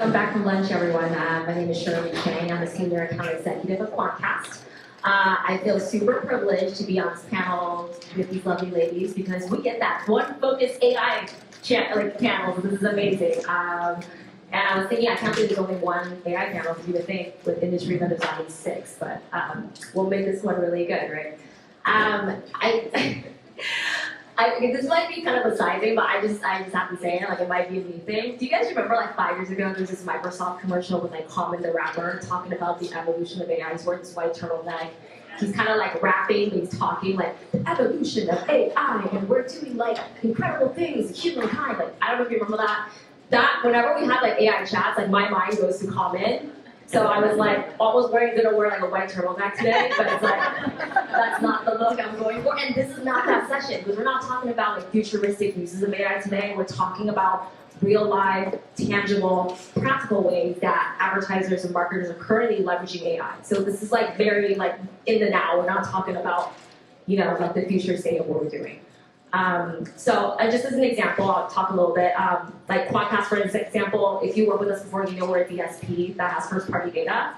Welcome back from lunch, everyone. My name is Shirley Chiang. I'm a senior account executive at Quantcast. I feel super privileged to be on this panel with these lovely ladies because we get that one focus AI panel. This is amazing. And I was thinking, I can't believe there's only one AI panel, because you would think with industry that there's only 6, but we'll make this one really good, right? This might be kind of a side thing, but I just have to say it, like it might be a new thing. Do you guys remember like 5 years ago, there was this Microsoft commercial with like Common the rapper talking about the evolution of AI? He's wearing this white turtleneck. He's kind of like rapping, but he's talking like the evolution of AI, and we're doing like incredible things, humankind. Like, I don't know if you remember that. Whenever we had like AI chats, like my mind goes to Common. So I was like almost gonna wear like a white turtleneck today, but it's like, that's not the look I'm going for. And this is not that session, because we're not talking about like futuristic uses of AI today. We're talking about real life, tangible, practical ways that advertisers and marketers are currently leveraging AI. So this is like very like in the now. We're not talking about, like the future state of what we're doing. So just as an example, I'll talk a little bit, like Quantcast, for example, if you work with us before, you know we're a DSP that has first-party data.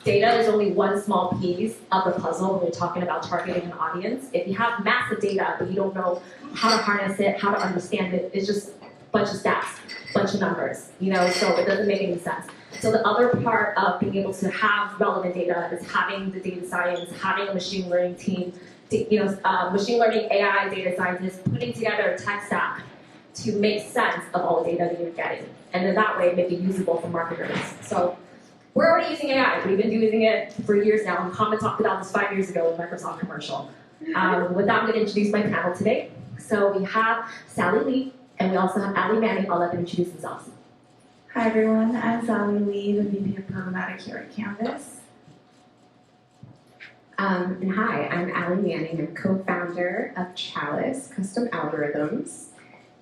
Data is only one small piece of the puzzle when you're talking about targeting an audience. If you have massive data, but you don't know how to harness it, how to understand it, it's just a bunch of stats, a bunch of numbers, so it doesn't make any sense. So the other part of being able to have relevant data is having the data science, having a machine learning team, machine learning AI data scientists putting together a tech stack to make sense of all the data that you're getting. And then that way make it usable for marketers. So we're already using AI. We've been using it for years now. Common talked about this 5 years ago in Microsoft commercial. With that, I'm going to introduce my panel today. So we have Sally Lee, and we also have Ali Manning. I'll let them introduce themselves. Hi everyone, I'm Sally Lee, the VP of Programmatic here at Canvas. And hi, I'm Ali Manning. I'm co-founder of Chalice Custom Algorithms.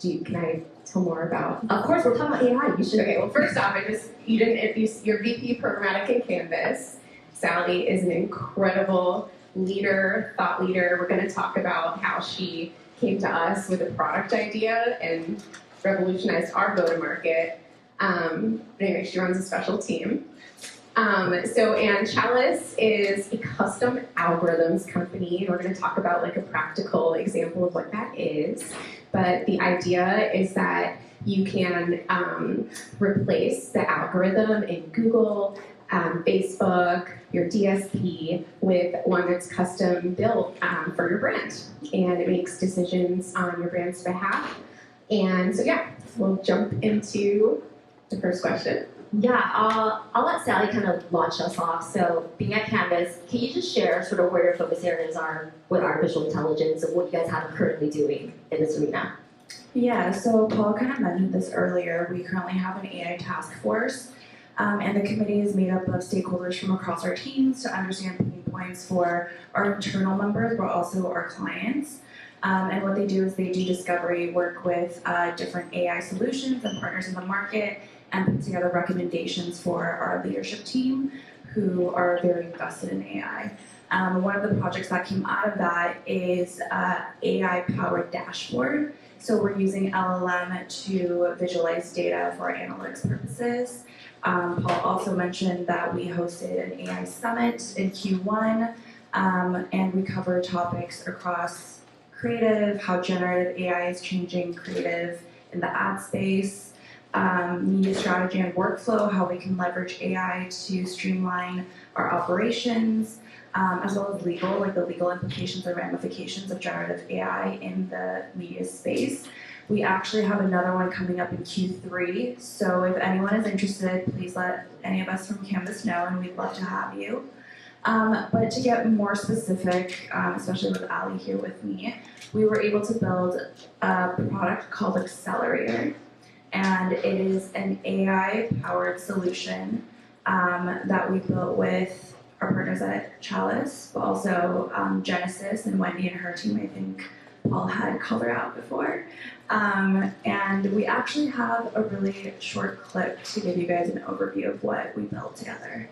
Can I tell more about? Of course, we're talking about AI. You should. Okay. Well, first off, you didn't introduce your VP Programmatic in Canvas. Sally is an incredible leader, thought leader. We're going to talk about how she came to us with a product idea and revolutionized our go-to-market. Anyway, she runs a special team. And Chalice is a custom algorithms company. We're going to talk about like a practical example of what that is. But the idea is that you can replace the algorithm in Google, Facebook, your DSP with one that's custom built for your brand. And it makes decisions on your brand's behalf. And so we'll jump into the first question. Yeah, I'll let Sally kind of launch us off. So being at Canvas, can you just share sort of where your focus areas are with artificial intelligence and what you guys have currently doing in this arena? Yeah, so Paul kind of mentioned this earlier. We currently have an AI task force, and the committee is made up of stakeholders from across our teams to understand pain points for our internal members, but also our clients. And what they do is they do discovery, work with different AI solutions and partners in the market, and put together recommendations for our leadership team who are very invested in AI. One of the projects that came out of that is AI-powered dashboard. So we're using LLM to visualize data for analytics purposes. Paul also mentioned that we hosted an AI summit in Q1, and we covered topics across creative, how generative AI is changing creative in the ad space, media strategy and workflow, how we can leverage AI to streamline our operations, as well as legal, like the legal implications or ramifications of generative AI in the media space. We actually have another one coming up in Q3, so if anyone is interested, please let any of us from Canvas know, and we'd love to have you. But to get more specific, especially with Ali here with me, we were able to build a product called Accelerator. And it is an AI-powered solution that we built with our partners at Chalice, but also Genesis and Wendy and her team. I think Paul had called her out before. And we actually have a really short clip to give you guys an overview of what we built together.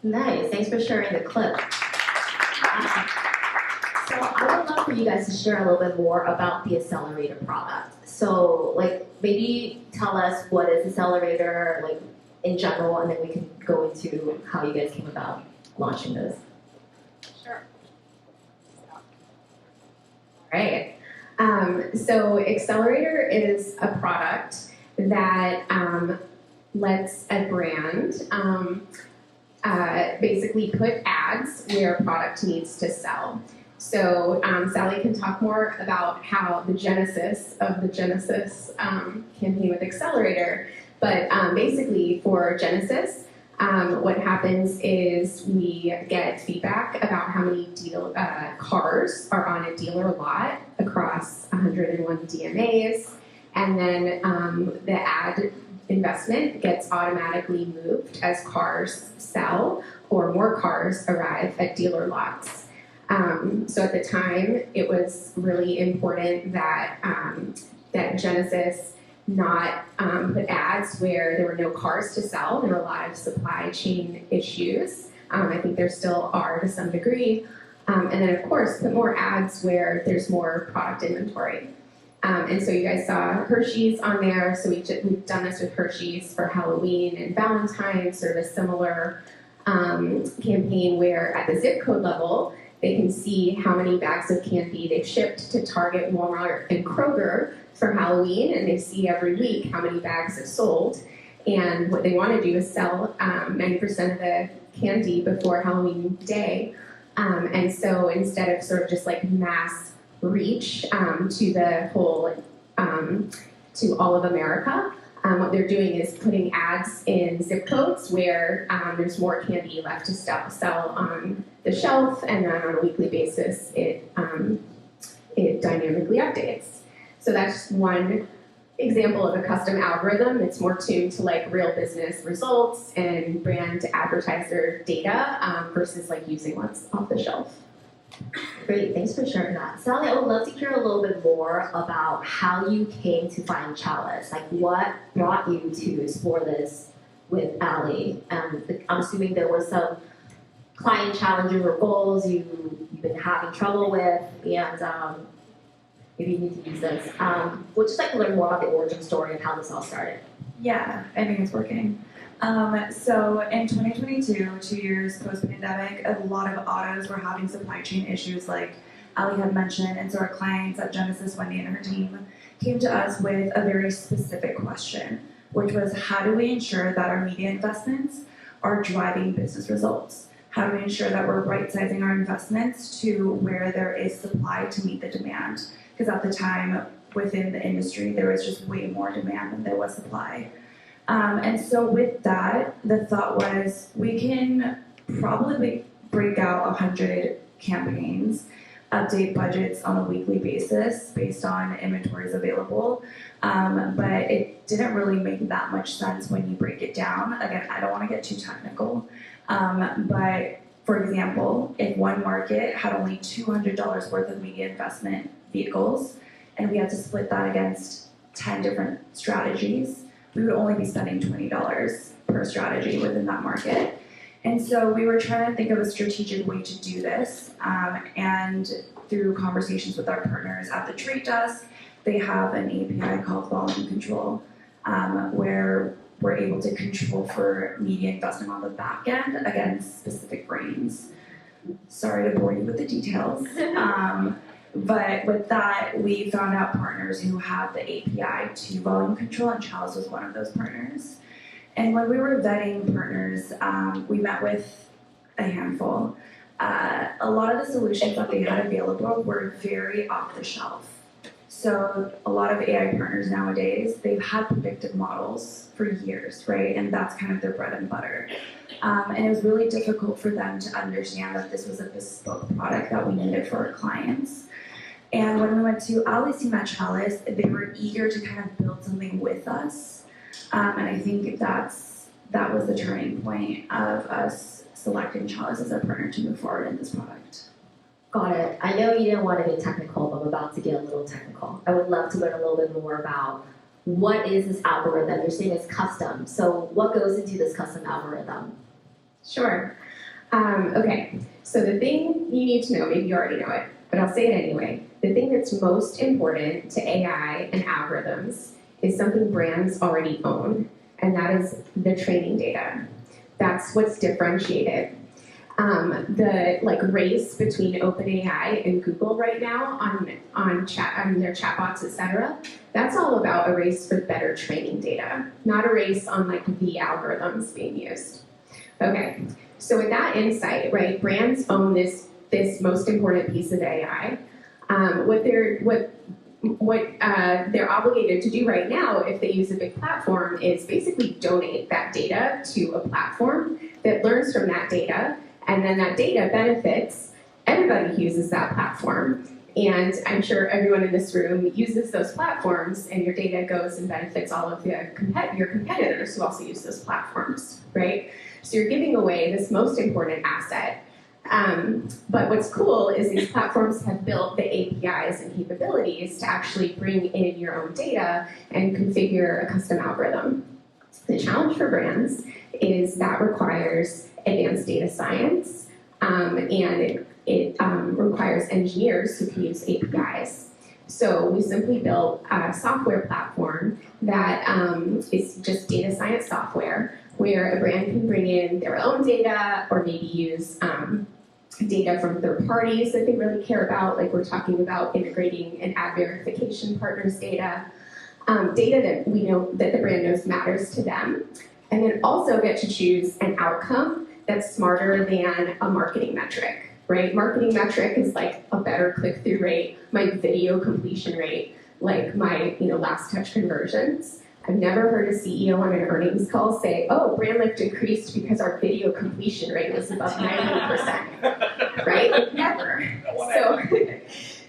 Nice, thanks for sharing the clip. So I would love for you guys to share a little bit more about the accelerator product. So like maybe tell us what is accelerator like in general, and then we can go into how you guys came about launching this. Sure. All right. So Accelerator is a product that lets a brand basically put ads where a product needs to sell. So Sally can talk more about how the genesis of the Genesis campaign with Accelerator. But basically for Genesis, what happens is we get feedback about how many cars are on a dealer lot across 101 DMAs, and then the ad investment gets automatically moved as cars sell or more cars arrive at dealer lots. So at the time, it was really important that that Genesis not put ads where there were no cars to sell. There were a lot of supply chain issues. I think there still are to some degree. And then, of course, put more ads where there's more product inventory. And so you guys saw Hershey's on there. So we've done this with Hershey's for Halloween and Valentine's, sort of a similar campaign where at the zip code level, they can see how many bags of candy they've shipped to Target, Walmart, and Kroger for Halloween, and they see every week how many bags have sold. And what they want to do is sell 90% of the candy before Halloween day. And so instead of sort of just like mass reach to the whole, to all of America, what they're doing is putting ads in zip codes where there's more candy left to sell on the shelf, and then on a weekly basis, it dynamically updates. So that's one example of a custom algorithm. It's more tuned to like real business results and brand advertiser data versus like using what's off the shelf. Great, thanks for sharing that. Sally, I would love to hear a little bit more about how you came to find Chalice. Like what brought you to explore this with Allie? I'm assuming there were some client challenges or goals you've been having trouble with, and maybe you need to use this. We'd just like to learn more about the origin story of how this all started. Yeah, I think it's working. So in 2022, 2 years post-pandemic, a lot of autos were having supply chain issues like Ali had mentioned, and so our clients at Genesis, Wendy and her team, came to us with a very specific question, which was how do we ensure that our media investments are driving business results? How do we ensure that we're right-sizing our investments to where there is supply to meet the demand? Because at the time, within the industry, there was just way more demand than there was supply. And so with that, the thought was we can probably break out 100 campaigns, update budgets on a weekly basis based on inventories available. But it didn't really make that much sense when you break it down. Again, I don't want to get too technical. But for example, if one market had only $200 worth of media investment vehicles, and we had to split that against 10 different strategies, we would only be spending $20 per strategy within that market. And so we were trying to think of a strategic way to do this. And through conversations with our partners at the Trade Desk, they have an API called Volume Control, where we're able to control for media investment on the back end against specific brands. Sorry to bore you with the details. But with that, we found out partners who had the API to Volume Control, and Chalice was one of those partners. And when we were vetting partners, we met with a handful. a lot of the solutions that they had available were very off the shelf. So a lot of AI partners nowadays, they've had predictive models for years, right? And that's kind of their bread and butter. And it was really difficult for them to understand that this was a bespoke product that we needed for our clients. And when we went to Ali's team at Chalice, they were eager to kind of build something with us. And I think that was the turning point of us selecting Chalice as our partner to move forward in this product. Got it. I know you didn't want to get technical, but I'm about to get a little technical. I would love to learn a little bit more about what is this algorithm. You're saying it's custom. So what goes into this custom algorithm? Sure. Okay, so the thing you need to know, maybe you already know it, but I'll say it anyway. The thing that's most important to AI and algorithms is something brands already own, and that is the training data. That's what's differentiated. The race between OpenAI and Google right now on their chatbots, etc. That's all about a race for better training data, not a race on the algorithms being used. Okay, so with that insight, right, brands own this most important piece of AI. What they're obligated to do right now, if they use a big platform, is basically donate that data to a platform that learns from that data, and then that data benefits everybody who uses that platform. And I'm sure everyone in this room uses those platforms, and your data goes and benefits all of your competitors who also use those platforms, right? So you're giving away this most important asset. But what's cool is these platforms have built the APIs and capabilities to actually bring in your own data and configure a custom algorithm. The challenge for brands is that requires advanced data science, and it requires engineers who can use APIs. So we simply built a software platform that is just data science software, where a brand can bring in their own data or maybe use data from third parties that they really care about, like we're talking about integrating an ad verification partner's data, data that we know that the brand knows matters to them, and then also get to choose an outcome that's smarter than a marketing metric, right? Marketing metric is like a better click-through rate, my video completion rate, like my last touch conversions. I've never heard a CEO on an earnings call say, oh, brand lift increased because our video completion rate was above 90%, right? Like, never.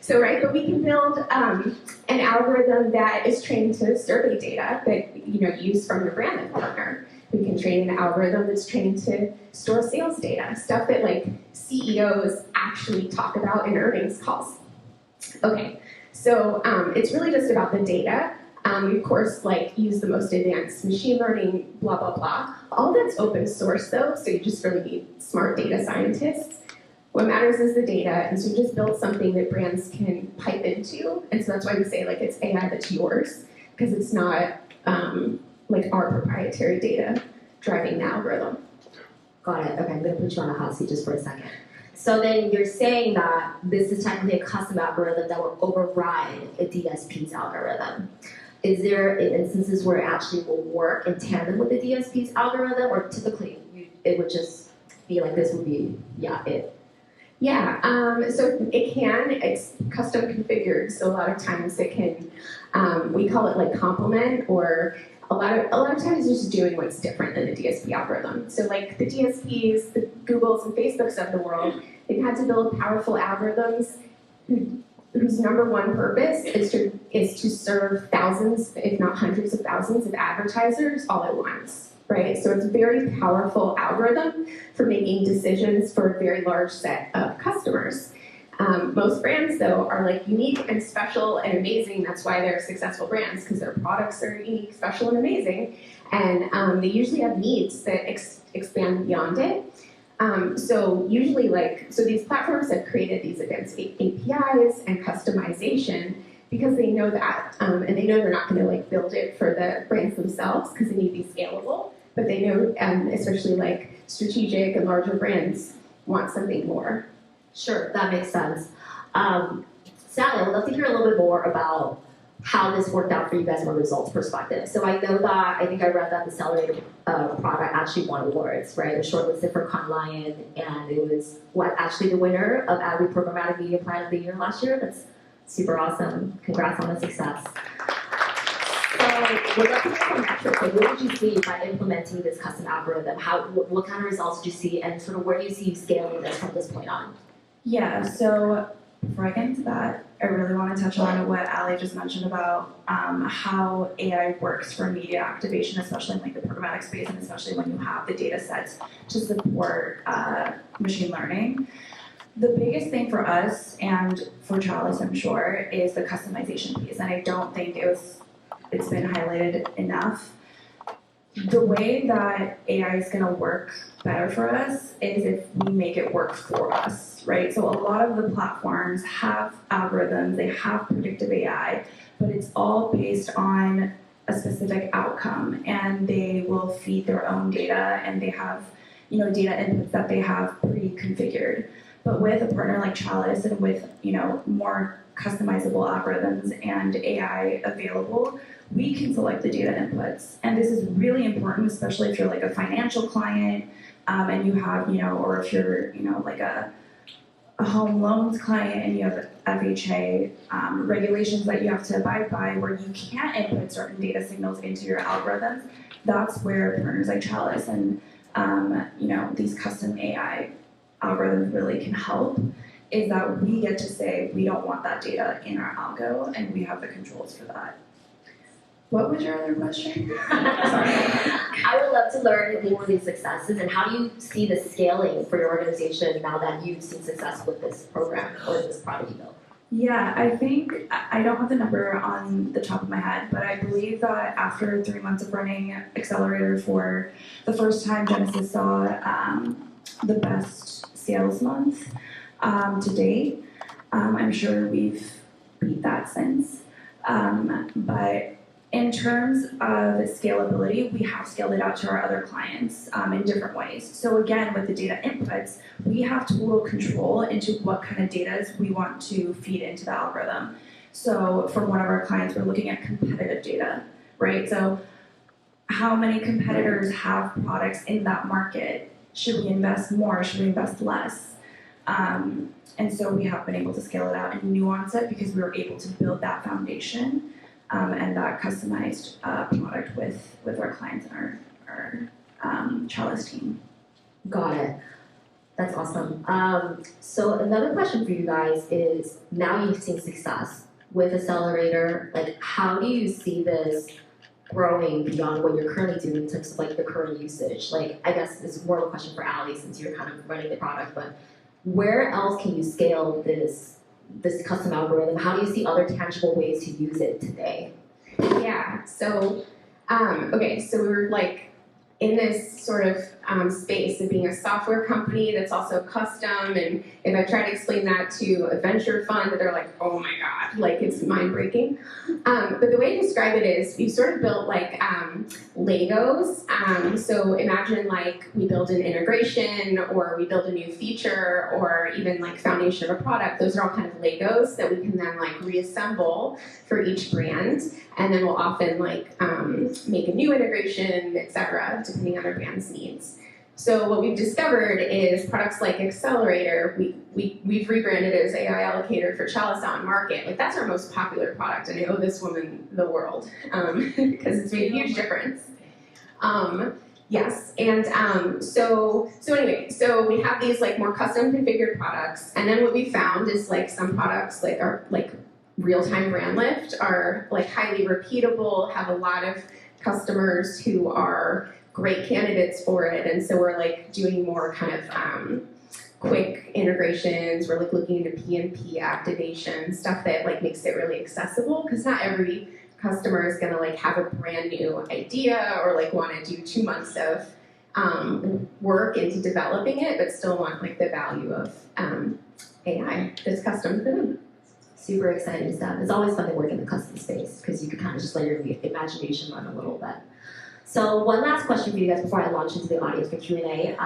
So right, but we can build an algorithm that is trained to survey data that use from your brand lift partner. We can train an algorithm that's trained to store sales data, stuff that CEOs actually talk about in earnings calls. Okay, so it's really just about the data. We, of course, use the most advanced machine learning, blah, blah, blah. All that's open source, though, so you just really need smart data scientists. What matters is the data, and so you just build something that brands can pipe into, and so that's why we say, it's AI that's yours, because it's not, our proprietary data driving the algorithm. Got it. Okay, I'm going to put you on a hot seat just for a second. So then you're saying that this is technically a custom algorithm that will override a DSP's algorithm. Is there instances where it actually will work in tandem with the DSP's algorithm, or typically it would just be this would be, it? Yeah, so it can, it's custom configured, so a lot of times it can, we call it complement, or a lot of times it's just doing what's different than the DSP algorithm. So the DSPs, the Googles and Facebooks of the world, they've had to build powerful algorithms whose number one purpose is to serve thousands, if not hundreds of thousands of advertisers all at once, right? So it's a very powerful algorithm for making decisions for a very large set of customers. Most brands, though, are unique and special and amazing. That's why they're successful brands, because their products are unique, special, and amazing. And they usually have needs that expand beyond it. So usually, so these platforms have created these advanced APIs and customization because they know that, and they know they're not going to build it for the brands themselves because they need to be scalable. But they know, especially strategic and larger brands want something more. Sure, that makes sense. Sally, I would love to hear a little bit more about how this worked out for you guys from a results perspective. So I know that, I think I read that the Accelerator product actually won awards, right? It was shortlisted for Cannes Lion, and it was actually the winner of Adweek Programmatic Media Plan of the Year last year. That's super awesome. Congrats on the success. So we'd love to hear some metrics. Like, what did you see by implementing this custom algorithm? What kind of results did you see, and sort of where do you see you scaling this from this point on? Yeah, so before I get into that, I really want to touch on what Ali just mentioned about how AI works for media activation, especially in like the programmatic space, and especially when you have the data sets to support machine learning. The biggest thing for us and for Chalice, I'm sure, is the customization piece, and I don't think it's been highlighted enough. The way that AI is going to work better for us is if we make it work for us, right? So a lot of the platforms have algorithms, they have predictive AI, but it's all based on a specific outcome, and they will feed their own data, and they have, data inputs that they have pre-configured. But with a partner like Chalice and with, more customizable algorithms and AI available, we can select the data inputs. And this is really important, especially if you're like a financial client, and you have, or if you're, like a home loans client and you have FHA regulations that you have to abide by where you can't input certain data signals into your algorithms. That's where partners like Chalice and, these custom AI algorithms really can help, is that we get to say we don't want that data in our algo, and we have the controls for that. What was your other question? Sorry. I would love to learn more of these successes, and how do you see the scaling for your organization now that you've seen success with this program or this product you built? Yeah, I think, I don't have the number on the top of my head, but I believe that after 3 months of running Accelerator for the first time, Genesis saw the best sales month to date. I'm sure we've beat that since. But in terms of scalability, we have scaled it out to our other clients in different ways. So again, with the data inputs, we have total control into what kind of data we want to feed into the algorithm. So for one of our clients, we're looking at competitive data, right? So how many competitors have products in that market? Should we invest more? Should we invest less? And so we have been able to scale it out and nuance it because we were able to build that foundation and that customized product with our clients and our Chalice team. Got it. That's awesome. So another question for you guys is, now you've seen success with Accelerator, like how do you see this growing beyond what you're currently doing in terms of like the current usage? Like, I guess this is more of a question for Ali since you're kind of running the product, but where else can you scale this custom algorithm? How do you see other tangible ways to use it today? Yeah, so, okay, so we're like in this sort of space of being a software company that's also custom, and if I try to explain that to a venture fund, they're like, oh my god, like it's mind-breaking. But the way to describe it is, we've sort of built like Legos. So imagine like we build an integration, or we build a new feature, or even like foundation of a product. Those are all kind of Legos that we can then like reassemble for each brand, and then we'll often like make a new integration, etc., depending on our brand's needs. So what we've discovered is products like Accelerator, we've rebranded it as AI Allocator for Chalice on market. Like that's our most popular product, and I owe this woman the world because it's made a huge difference. Yes, and so anyway, so we have these like more custom configured products, and then what we found is like some products like are like real-time brand lift are like highly repeatable, have a lot of customers who are great candidates for it, and so we're like doing more kind of quick integrations. We're like looking into PMP activation, stuff that like makes it really accessible, because not every customer is gonna like have a brand new idea or like want to do 2 months of work into developing it, but still want like the value of AI that's custom for them. Super exciting stuff. It's always fun to work in the custom space because you can kind of just let your imagination run a little bit. So one last question for you guys before I launch into the audience for Q&A.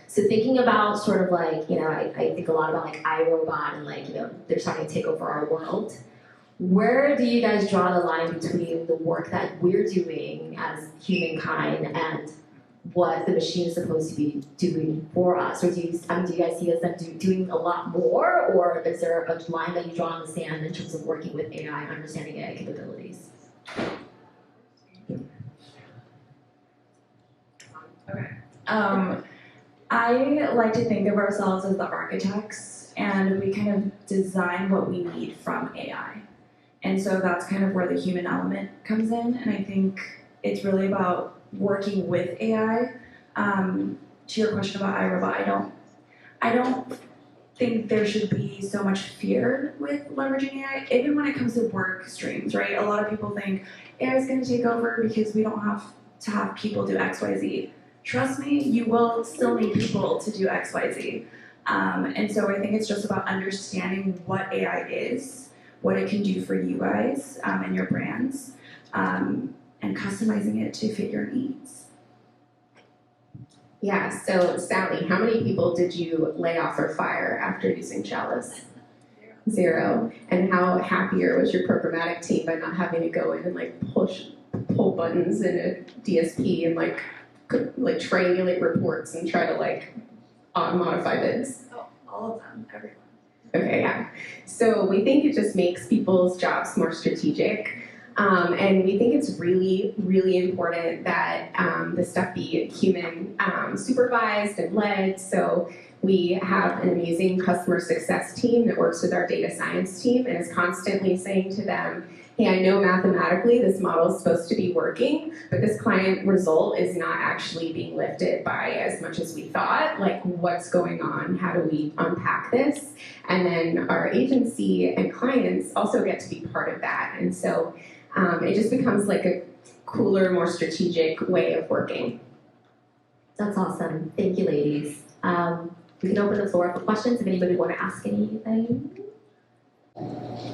So thinking about sort of like, I think a lot about like iRobot and like, they're starting to take over our world. where do you guys draw the line between the work that we're doing as humankind and what the machine is supposed to be doing for us? Or do you guys see us doing a lot more, or is there a line that you draw in the sand in terms of working with AI, understanding AI capabilities? Okay. I like to think of ourselves as the architects, and we kind of design what we need from AI. And so that's kind of where the human element comes in, and I think it's really about working with AI. To your question about iRobot, I don't think there should be so much fear with leveraging AI, even when it comes to work streams, right? A lot of people think AI is going to take over because we don't have to have people do X, Y, Z. Trust me, you will still need people to do X, Y, Z. And so I think it's just about understanding what AI is, what it can do for you guys and your brands, and customizing it to fit your needs. Yeah, so Sally, how many people did you lay off or fire after using Chalice? Zero. And how happier was your programmatic team by not having to go in and like pull buttons in a DSP and like triangulate reports and try to like modify bids? Oh, all of them, everyone. Okay, yeah. So we think it just makes people's jobs more strategic. And we think it's really, really important that this stuff be human supervised and led. So we have an amazing customer success team that works with our data science team and is constantly saying to them, hey, I know mathematically this model is supposed to be working, but this client result is not actually being lifted by as much as we thought. Like, what's going on? How do we unpack this? And then our agency and clients also get to be part of that. And so it just becomes like a cooler, more strategic way of working. That's awesome. Thank you, ladies. We can open the floor for questions if anybody want to ask anything.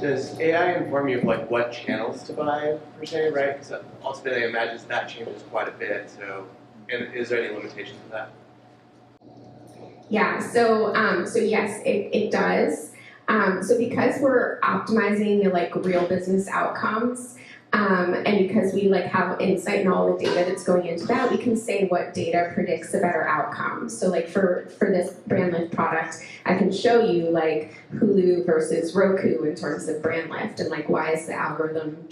Does AI inform you of like what channels to buy per se, right? Because ultimately I imagine that changes quite a bit. So, and is there any limitations to that? Yeah, so yes, it does. So because we're optimizing the like real business outcomes, and because we like have insight in all the data that's going into that, we can say what data predicts a better outcome. So like for this brand lift product, I can show you like Hulu versus Roku in terms of brand lift, and like why is the algorithm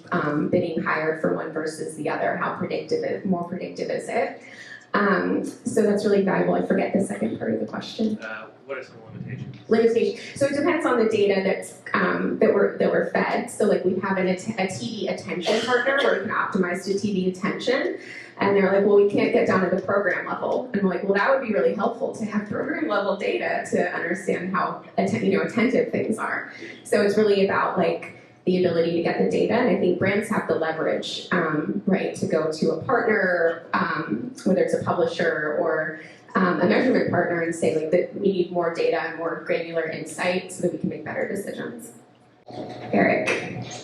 bidding higher for one versus the other? How more predictive is it? So that's really valuable. I forget the second part of the question. What are some limitations? So it depends on the data that's that we're fed. So like we have a TV attention partner where we can optimize to TV attention, and they're like, well, we can't get down to the program level. And we're like, well, that would be really helpful to have program level data to understand how attentive things are. So it's really about like the ability to get the data, and I think brands have the leverage, right, to go to a partner, whether it's a publisher or a measurement partner, and say like that we need more data and more granular insight so that we can make better decisions. Eric,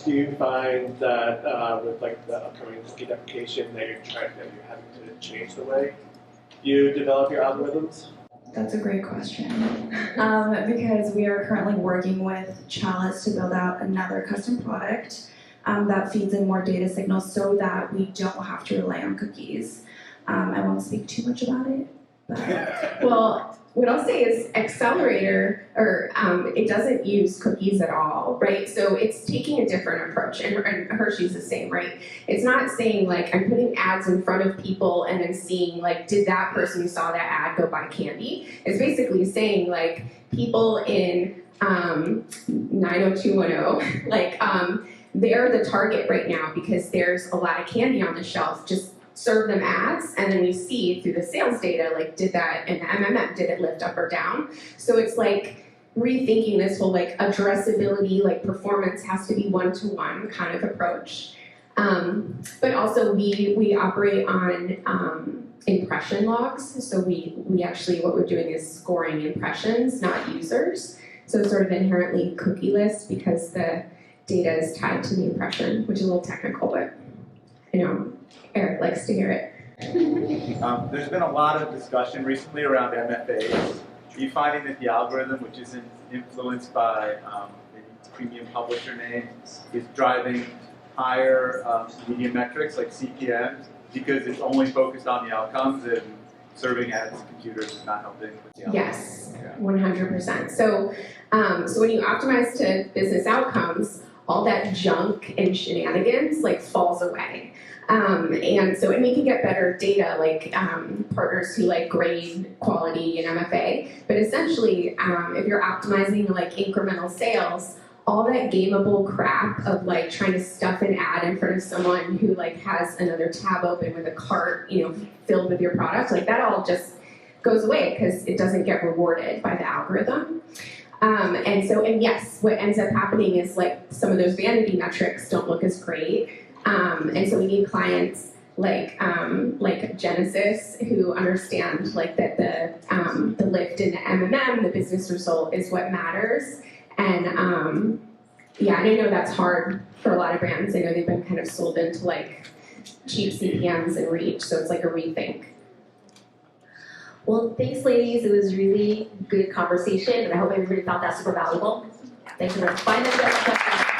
Do you find that with like the upcoming cookie deprecation that you're having to change the way you develop your algorithms? That's a great question. Because we are currently working with Chalice to build out another custom product that feeds in more data signals so that we don't have to rely on cookies. I won't speak too much about it. But well, what I'll say is Accelerator, or it doesn't use cookies at all, right? So it's taking a different approach, and Hershey's the same, right? It's not saying like I'm putting ads in front of people and then seeing like, did that person who saw that ad go buy candy? It's basically saying like people in 90210, like they're the target right now because there's a lot of candy on the shelf. Just serve them ads, and then we see through the sales data, like did that in the MMM, did it lift up or down? So it's like rethinking this whole like addressability, like performance has to be one-to-one kind of approach. But also we operate on impression logs. So we actually, what we're doing is scoring impressions, not users. So it's sort of inherently cookieless because the data is tied to the impression, which is a little technical, but I know Eric likes to hear it. There's been a lot of discussion recently around MFAs. Are you finding that the algorithm, which isn't influenced by maybe premium publisher name, is driving higher media metrics like CPMs because it's only focused on the outcomes and serving ads to computers is not helping with the outcomes. Yes, 100%. So when you optimize to business outcomes, all that junk and shenanigans like falls away. And we can get better data, like partners who like grade quality and MFA. But essentially, if you're optimizing like incremental sales, all that gameable crap of like trying to stuff an ad in front of someone who like has another tab open with a cart, filled with your product, like that all just goes away because it doesn't get rewarded by the algorithm. And yes, what ends up happening is like some of those vanity metrics don't look as great. And so we need clients like Genesis who understand like that the lift in the MMM, the business result, is what matters. And and I know that's hard for a lot of brands. I know they've been kind of sold into like cheap CPMs and reach, so it's like a rethink. Well, thanks, ladies. It was really good conversation, and I hope everybody found that super valuable. Thanks for finding that.